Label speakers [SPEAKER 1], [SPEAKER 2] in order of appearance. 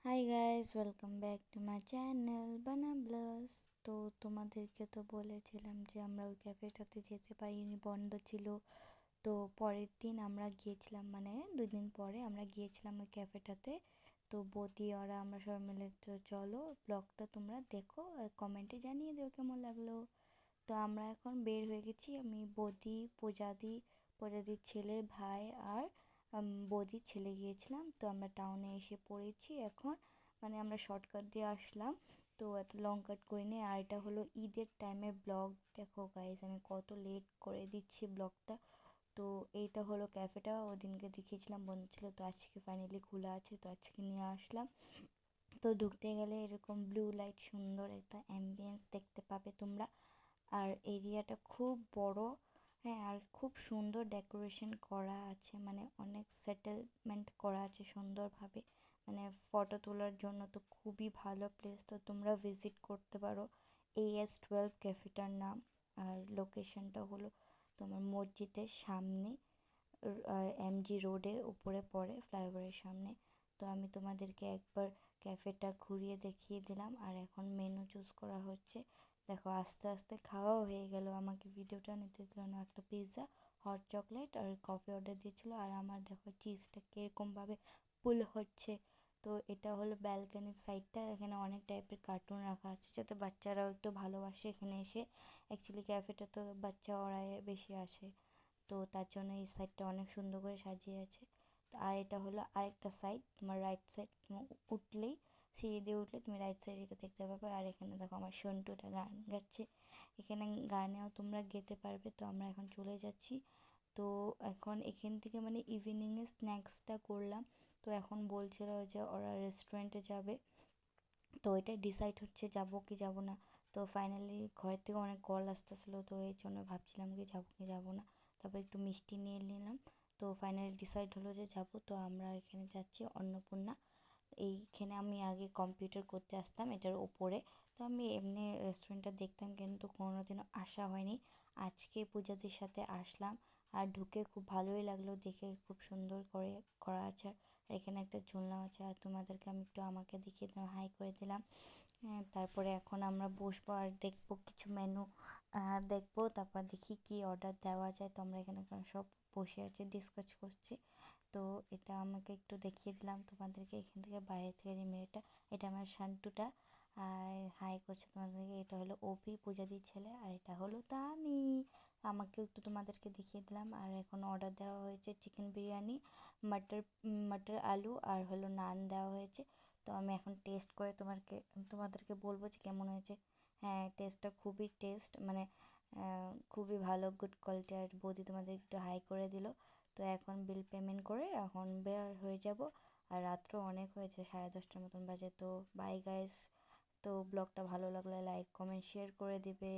[SPEAKER 1] Hi guys, welcome back to my channel বানা blogs. তো তোমাদেরকে তো বলেছিলাম যে আমরা ওই ক্যাফেটাতে যেতে পারিনি, বন্ধ ছিল। তো পরের দিন আমরা গিয়েছিলাম, মানে 2 দিন পরে আমরা গিয়েছিলাম ওই ক্যাফেটাতে। তো বৌদি ওরা আমরা সবাই মিলে, তো চলো ব্লগটা তোমরা দেখো, কমেন্টে জানিয়ে দিও কেমন লাগলো। তো আমরা এখন বের হয়ে গেছি, আমি বৌদি, পূজাদির ছেলে, ভাই আর বৌদির ছেলে গিয়েছিলাম। তো আমরা টাউনে এসে পড়েছি এখন, মানে আমরা শর্টকাট দিয়ে আসলাম, তো এত লং কাট করিনি। আর এটা হলো ঈদের টাইমে ব্লগ। দেখো গাইজ, আমি কত লেট করে দিচ্ছি ব্লগটা। তো এইটা হলো ক্যাফেটা, ওদিনকে দেখিয়েছিলাম বন্ধ ছিল, তো আজকে ফাইনালি খোলা আছে, তো আজকে নিয়ে আসলাম। তো ঢুকতে গেলে এরকম ব্লু লাইট, সুন্দর একটা অ্যাম্বিয়েন্স দেখতে পাবে তোমরা। আর এরিয়াটা খুব বড়, হ্যাঁ, আর খুব সুন্দর ডেকোরেশন করা আছে, মানে অনেক সেটেলমেন্ট করা আছে সুন্দরভাবে, মানে ফটো তোলার জন্য তো খুবই ভালো প্লেস। তো তোমরা ভিজিট করতে পারো। AS12 ক্যাফেটার নাম। আর লোকেশনটা হলো তোমার মসজিদের সামনে, MG রোডের উপরে পড়ে, ফ্লাইওভারের সামনে। তো আমি তোমাদেরকে একবার ক্যাফেটা ঘুরিয়ে দেখিয়ে দিলাম, আর এখন মেনু চুজ করা হচ্ছে। দেখো আস্তে আস্তে খাওয়াও হয়ে গেল, আমাকে ভিডিওটা নিতে দিল না। একটা পিৎজা, হট চকলেট আর কফি অর্ডার দিয়েছিল, আর আমার দেখো চিজটা কীরকমভাবে পুল হচ্ছে। তো এটা হলো ব্যালকানির সাইডটা, এখানে অনেক টাইপের কার্টুন রাখা আছে যাতে বাচ্চারাও একটু ভালোবাসে এখানে এসে। অ্যাকচুয়ালি ক্যাফেটা তো বাচ্চা ওরাই বেশি আসে, তো তার জন্য এই সাইডটা অনেক সুন্দর করে সাজিয়ে আছে। তো আর এটা হলো আরেকটা সাইড, তোমার রাইট সাইড, তোমার উঠলেই, সিঁড়ি দিয়ে উঠলে তুমি রাইট সাইডে এটা দেখতে পাবে। আর এখানে দেখো আমার সন্টুটা গান গাচ্ছে, এখানে গানেও তোমরা গেতে পারবে। তো আমরা এখন চলে যাচ্ছি। তো এখন এখান থেকে মানে ইভিনিংয়ে স্ন্যাক্সটা করলাম। তো এখন বলছিল যে ওরা রেস্টুরেন্টে যাবে, তো এটা ডিসাইড হচ্ছে যাবো কি যাবো না। তো ফাইনালি ঘরের থেকে অনেক কল আসতেছিলো, তো এই জন্য ভাবছিলাম কি যাবো কি যাবো না। তারপর একটু মিষ্টি নিয়ে নিলাম, তো ফাইনালি ডিসাইড হলো যে যাবো। তো আমরা এখানে যাচ্ছি অন্নপূর্ণা। এইখানে আমি আগে কম্পিউটার করতে আসতাম এটার ওপরে, তো আমি এমনি রেস্টুরেন্টটা দেখতাম কিন্তু কোনোদিনও আসা হয়নি। আজকে পূজাদের সাথে আসলাম, আর ঢুকে খুব ভালোই লাগলো, দেখে খুব সুন্দর করে করা আছে। আর এখানে একটা ঝুলনা আছে, আর তোমাদেরকে আমি একটু আমাকে দেখিয়ে দিলাম, হাই করে দিলাম। তারপরে এখন আমরা বসবো আর দেখবো কিছু মেনু দেখবো, তারপর দেখি কি অর্ডার দেওয়া যায়। তো আমরা এখানে সব বসে আছি, ডিসকাস করছি। তো এটা আমাকে একটু দেখিয়ে দিলাম তোমাদেরকে, এখান থেকে বাইরে থেকে যে মেয়েটা, এটা আমার শান্টুটা হাই করছে তোমাদেরকে। এটা হলো অভি, পূজাদির ছেলে, আর এটা হলো তামি। আমাকে একটু তোমাদেরকে দেখিয়ে দিলাম। আর এখন অর্ডার দেওয়া হয়েছে চিকেন বিরিয়ানি, মটর আলু আর হলো নান দেওয়া হয়েছে। তো আমি এখন টেস্ট করে তোমাদেরকে বলবো যে কেমন হয়েছে। হ্যাঁ, টেস্টটা খুবই মানে খুবই ভালো, গুড কোয়ালিটি। আর বৌদি তোমাদের একটু হাই করে দিল। তো এখন বিল পেমেন্ট করে এখন বের হয়ে যাব। আর রাত্র অনেক হয়েছে, 10:30টার মতন বাজে। তো বাই গাইস। তো ব্লগটা ভালো লাগলে লাইক কমেন্ট শেয়ার করে দিবে।